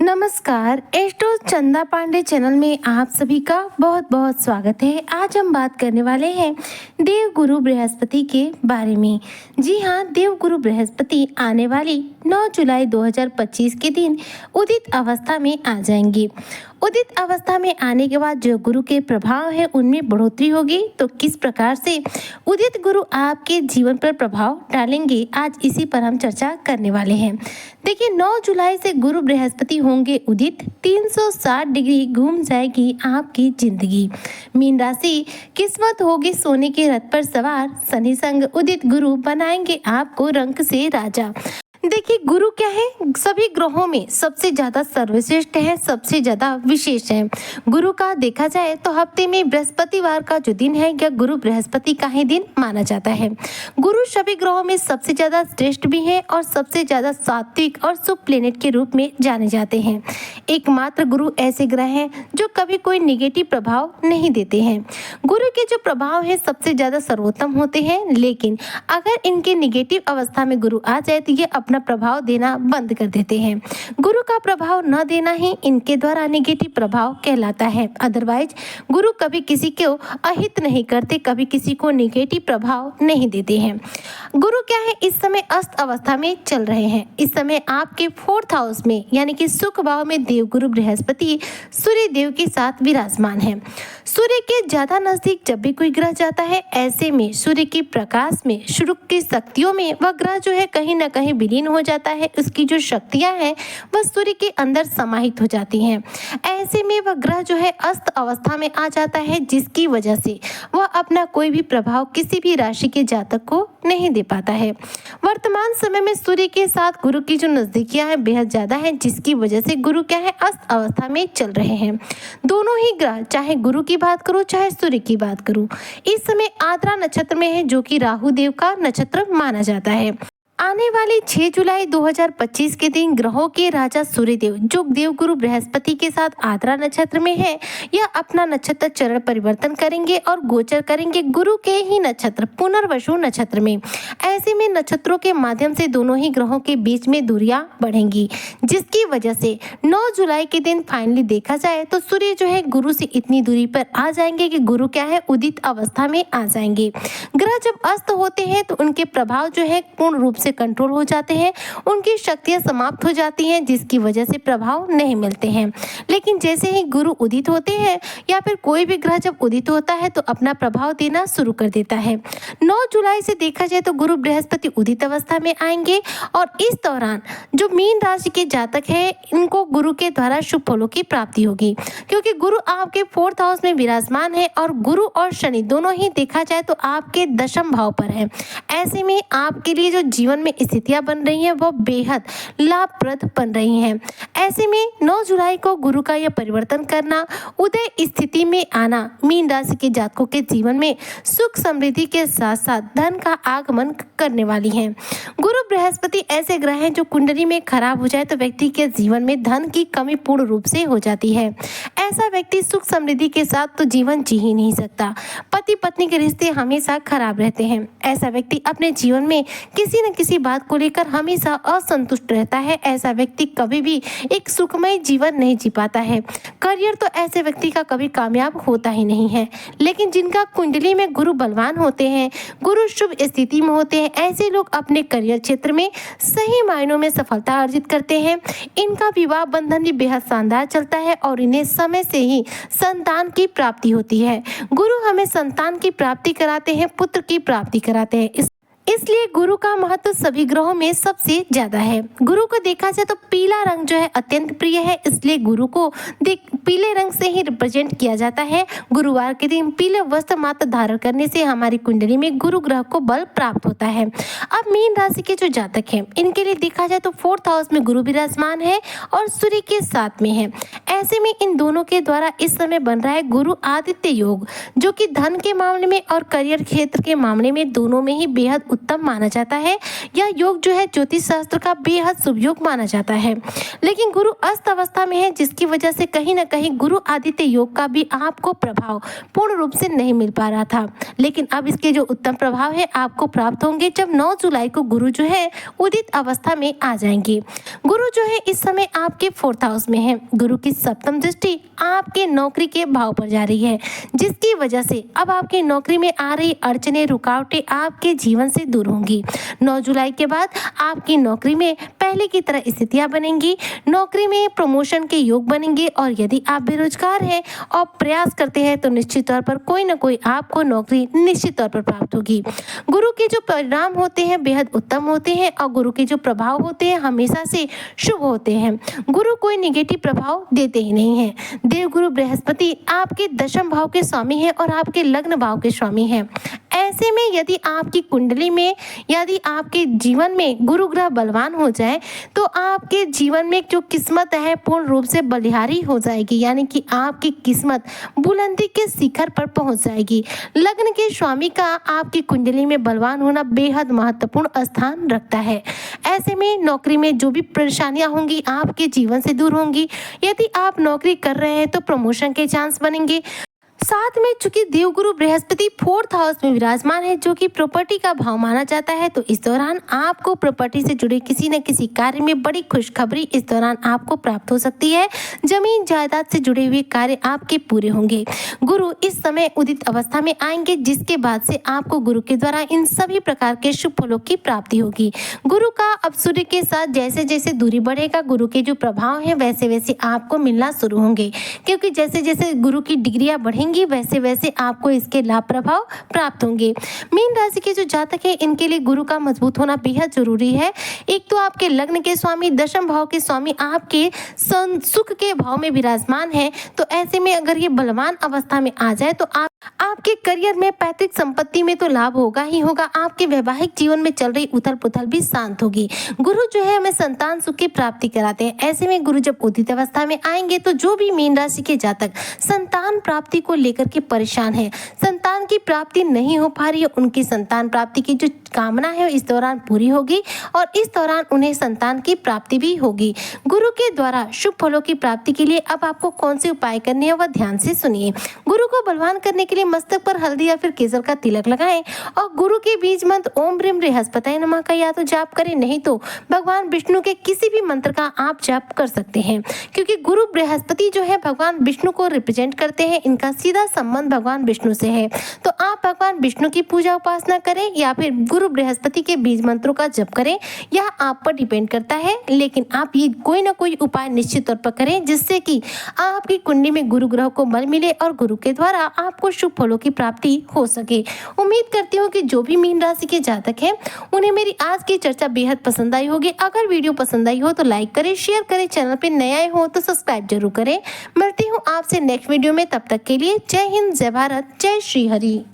नमस्कार, एस्ट्रो चंदा पांडे चैनल में आप सभी का बहुत बहुत स्वागत है। आज हम बात करने वाले हैं देवगुरु बृहस्पति के बारे में। जी हाँ, देवगुरु बृहस्पति आने वाली 9 जुलाई 2025 के दिन उदित अवस्था में आ जाएंगे। उदित अवस्था में आने के बाद जो गुरु के प्रभाव है उनमें बढ़ोतरी होगी। तो किस प्रकार से उदित गुरु आपके जीवन पर प्रभाव डालेंगे, आज इसी पर हम चर्चा करने वाले हैं। देखिए, 9 जुलाई से गुरु बृहस्पति होंगे उदित। 360 डिग्री घूम जाएगी आपकी जिंदगी। मीन राशि किस्मत होगी सोने के रथ पर सवार। शनि संग उदित गुरु बनाएंगे आपको रंक से राजा। देखिए, गुरु क्या है, सभी ग्रहों में सबसे ज्यादा सर्वश्रेष्ठ है, सबसे ज्यादा विशेष है। गुरु का देखा जाए तो हफ्ते में बृहस्पतिवार का जो दिन है यह गुरु बृहस्पति का ही दिन माना जाता है। गुरु सभी ग्रहों में सबसे ज्यादा श्रेष्ठ भी है और सबसे ज्यादा सात्विक और शुभ प्लेनेट के रूप में जाने जाते हैं। एकमात्र गुरु ऐसे ग्रह हैं जो कभी कोई निगेटिव प्रभाव नहीं देते हैं। गुरु के जो प्रभाव है सबसे ज्यादा सर्वोत्तम होते हैं, लेकिन अगर इनके निगेटिव अवस्था में गुरु आ जाए तो ये अपना प्रभाव देना बंद कर देते हैं। गुरु का प्रभाव न देना ही इनके द्वारा नेगेटिव प्रभाव कहलाता है। अदरवाइज गुरु कभी किसी को अहित नहीं करते, कभी किसी को नेगेटिव प्रभाव नहीं देते हैं। गुरु क्या है, इस समय अस्त अवस्था में चल रहे हैं। इस समय आपके 4th हाउस में यानी कि सुख भाव में देवगुरु बृहस्पति सूर्य देव के साथ विराजमान है। सूर्य के ज्यादा नजदीक जब भी कोई ग्रह जाता है, ऐसे में सूर्य के प्रकाश में, शुरू की शक्तियों में वह ग्रह जो है कहीं ना कहीं विलीन हो जाता है। उसकी जो शक्तियां हैं वह सूर्य के अंदर समाहित हो जाती हैं। ऐसे में वह ग्रह जो है अस्त अवस्था में आ जाता है, जिसकी वजह से वह अपना कोई भी प्रभाव किसी भी राशि के जातक को नहीं दे पाता है। वर्तमान समय में सूर्य के साथ गुरु की जो नजदीकियां हैं बेहद ज्यादा है, जिसकी वजह से गुरु क्या है अस्त अवस्था में चल रहे हैं। दोनों ही ग्रह, चाहे गुरु की बात करूं चाहे सूर्य की बात करूं, इस समय आद्रा नक्षत्र में है, जो कि राहु देव का नक्षत्र माना जाता है। आने वाली 6 जुलाई 2025 के दिन ग्रहों के राजा सूर्यदेव जो देवगुरु बृहस्पति के साथ आद्रा नक्षत्र में है, यह अपना नक्षत्र चरण परिवर्तन करेंगे और गोचर करेंगे गुरु के ही नक्षत्र पुनर्वसु नक्षत्र में। ऐसे में नक्षत्रों के माध्यम से दोनों ही ग्रहों के बीच में दूरियां बढ़ेंगी, जिसकी वजह से 9 जुलाई के दिन फाइनली देखा जाए तो सूर्य जो है गुरु से इतनी दूरी पर आ जाएंगे कि गुरु क्या है उदित अवस्था में आ जाएंगे। ग्रह जब अस्त होते हैं तो उनके प्रभाव जो है पूर्ण रूप से कंट्रोल हो जाते हैं, उनकी शक्तियां समाप्त हो जाती हैं, जिसकी वजह से प्रभाव नहीं मिलते हैं। लेकिन जैसे ही गुरु उदित होते हैं या फिर कोई भी ग्रह जब उदित होता है तो अपना प्रभाव देना शुरू कर देता है। 9 जुलाई से देखा जाए तो गुरु बृहस्पति उदित अवस्था में आएंगे और इस दौरान जो मीन राशि के जातक है इनको गुरु के द्वारा शुभ फलों की प्राप्ति होगी, क्योंकि गुरु आपके 4th हाउस में विराजमान है और गुरु और शनि दोनों ही देखा जाए तो आपके 10म भाव पर है। ऐसे में आपके लिए जो जीवन में स्थितियां बन रही हैं वो बेहद लाभप्रद बन रही हैं। ऐसे में 9 जुलाई को गुरु का यह परिवर्तन करना, उदय स्थिति में आना मीन राशि के जातकों के जीवन में सुख समृद्धि के साथ साथ धन का आगमन करने वाली हैं। गुरु बृहस्पति ऐसे ग्रह हैं जो कुंडली में खराब हो जाए तो व्यक्ति के जीवन में धन की कमी पूर्ण रूप से हो जाती है। ऐसा व्यक्ति सुख समृद्धि के साथ तो जीवन जी ही नहीं सकता। पति पत्नी के रिश्ते हमेशा खराब रहते हैं। ऐसा व्यक्ति अपने जीवन में किसी न किसी बात को लेकर हमेशा असंतुष्ट रहता है। ऐसा व्यक्ति कभी भी एक सुखमय जीवन नहीं जी पाता है। करियर तो ऐसे व्यक्ति का कभी कामयाब होता ही नहीं है। लेकिन जिनका कुंडली में गुरु बलवान होते हैं, गुरु शुभ स्थिति में होते हैं, ऐसे लोग अपने करियर क्षेत्र में सही मायनों में सफलता अर्जित करते हैं। इनका विवाह बंधन भी बेहद शानदार चलता है और इन्हें समय से ही संतान की प्राप्ति होती है। गुरु हमें संतान की प्राप्ति कराते हैं, पुत्र की प्राप्ति कराते हैं। इसलिए गुरु का महत्व सभी ग्रहों में सबसे ज्यादा है। गुरु को देखा जाए तो पीला रंग जो है अत्यंत प्रिय है, इसलिए गुरु को पीले रंग से ही रिप्रेजेंट किया जाता है। गुरुवार के दिन पीले वस्त्र मात्र धारण करने से हमारी कुंडली में गुरु ग्रह को बल प्राप्त होता है। अब मीन राशि के जो जातक हैं इनके लिए देखा जाए तो 4th हाउस में गुरु विराजमान है और सूर्य के साथ में है। ऐसे में इन दोनों के द्वारा इस समय बन रहा है गुरु आदित्य योग, जो कि धन के मामले में और करियर क्षेत्र के मामले में दोनों में ही बेहद उत्तम माना जाता है। यह योग जो है ज्योतिष शास्त्र का बेहद शुभ योग माना जाता है। लेकिन गुरु अस्त अवस्था में है, जिसकी वजह से कहीं ना कहीं गुरु आदित्य योग का भी आपको प्रभाव पूर्ण रूप से नहीं मिल पा रहा था। लेकिन अब इसके जो उत्तम प्रभाव है आपको प्राप्त होंगे जब 9 जुलाई को गुरु जो है उदित अवस्था में आ जाएंगे। गुरु जो है इस समय आपके 4th हाउस में है। गुरु की सप्तम दृष्टि आपके नौकरी के भाव पर जा रही है, जिसकी वजह से अब आपकी नौकरी में आ रही अड़चने रुकावटें आपके जीवन से दूर होंगी। 9 जुलाई के बाद आपकी नौकरी में पहले की तरह स्थितियां बनेंगी, नौकरी में प्रमोशन के योग बनेंगे और यदि आप बेरोजगार हैं और प्रयास करते हैं तो निश्चित तौर पर कोई ना कोई आपको नौकरी निश्चित तौर पर प्राप्त होगी। गुरु के जो परिणाम होते हैं बेहद उत्तम होते हैं और गुरु के जो प्रभाव होते हैं हमेशा से शुभ होते हैं। गुरु कोई नेगेटिव प्रभाव देते ही नहीं है। देवगुरु बृहस्पति आपके 10th भाव के स्वामी हैं और आपके लग्न भाव के स्वामी हैं। ऐसे में यदि आपकी कुंडली में यदि आपके जीवन में गुरु ग्रह बलवान हो जाए तो आपके जीवन में जो किस्मत है पूर्ण रूप से बलिहारी हो जाएगी, यानी कि आपकी किस्मत बुलंदी के शिखर पर पहुंच जाएगी। लग्न के स्वामी का आपकी कुंडली में बलवान होना बेहद महत्वपूर्ण स्थान रखता है। ऐसे में नौकरी में जो भी परेशानियां होंगी आपके जीवन से दूर होंगी। यदि आप नौकरी कर रहे हैं तो प्रमोशन के चांस बनेंगे। साथ में चूंकि देवगुरु बृहस्पति 4th हाउस में विराजमान है, जो कि प्रॉपर्टी का भाव माना जाता है, तो इस दौरान आपको प्रॉपर्टी से जुड़े किसी न किसी कार्य में बड़ी खुशखबरी इस दौरान आपको प्राप्त हो सकती है। जमीन जायदाद से जुड़े हुए कार्य आपके पूरे होंगे। गुरु इस समय उदित अवस्था में आएंगे, जिसके बाद से आपको गुरु के द्वारा इन सभी प्रकार के शुभ फलों की प्राप्ति होगी। गुरु का अब सूर्य के साथ जैसे जैसे दूरी बढ़ेगा, गुरु के जो प्रभाव है वैसे वैसे आपको मिलना शुरू होंगे, क्योंकि जैसे जैसे गुरु की डिग्रियां बढ़ेंगी वैसे वैसे आपको इसके लाभ प्रभाव प्राप्त होंगे। मीन राशि के जो जातक है इनके लिए गुरु का मजबूत होना बेहद जरूरी है। एक तो आपके लग्न के स्वामी 10th भाव के स्वामी आपके सुख के भाव में विराजमान है, तो ऐसे में अगर ये बलवान अवस्था में आ जाए तो आपके करियर में पैतृक संपत्ति में तो लाभ होगा ही होगा। आपके वैवाहिक जीवन में चल रही उथल पुथल भी शांत होगी। गुरु जो है हमें संतान सुख की प्राप्ति कराते हैं। ऐसे में गुरु जब उदित अवस्था में आएंगे तो जो भी मीन राशि के जातक संतान प्राप्ति को लेकर के परेशान है, संतान की प्राप्ति नहीं हो पा रही है, उनकी संतान प्राप्ति की जो कामना है इस दौरान पूरी होगी और इस दौरान उन्हें संतान की प्राप्ति भी होगी। गुरु के द्वारा शुभ फलों की प्राप्ति के लिए अब आपको कौन से उपाय करने हैं वह ध्यान से सुनिए। गुरु को बलवान करने के लिए मस्तक पर हल्दी या फिर केसर का तिलक लगाएं और गुरु के बीज मंत्र ओम ब्रीम बृहस्पतये नमः का या तो जाप करें, नहीं तो भगवान विष्णु के किसी भी मंत्र का आप जाप कर सकते हैं, क्योंकि गुरु बृहस्पति जो है भगवान विष्णु को रिप्रेजेंट करते हैं। इनका सीधा संबंध भगवान विष्णु से है, तो आप भगवान विष्णु की पूजा उपासना करें या फिर गुरु बृहस्पति के बीज मंत्रों का जप करें, यह आप पर डिपेंड करता है। लेकिन आप ये कोई ना कोई उपाय निश्चित तौर पर करें जिससे कि आपकी कुंडली में गुरु ग्रह को बल मिले और गुरु के द्वारा आपको शुभ फलों की प्राप्ति हो सके। उम्मीद करती हूँ कि जो भी मीन राशि के जातक हैं उन्हें मेरी आज की चर्चा बेहद पसंद आई होगी। अगर वीडियो पसंद आई हो तो लाइक करें, शेयर करें, चैनल पर नए आए हो तो सब्सक्राइब जरूर करें। मिलती हूँ आपसे नेक्स्ट वीडियो में, तब तक के लिए जय हिंद, जय भारत, जय श्री हरि।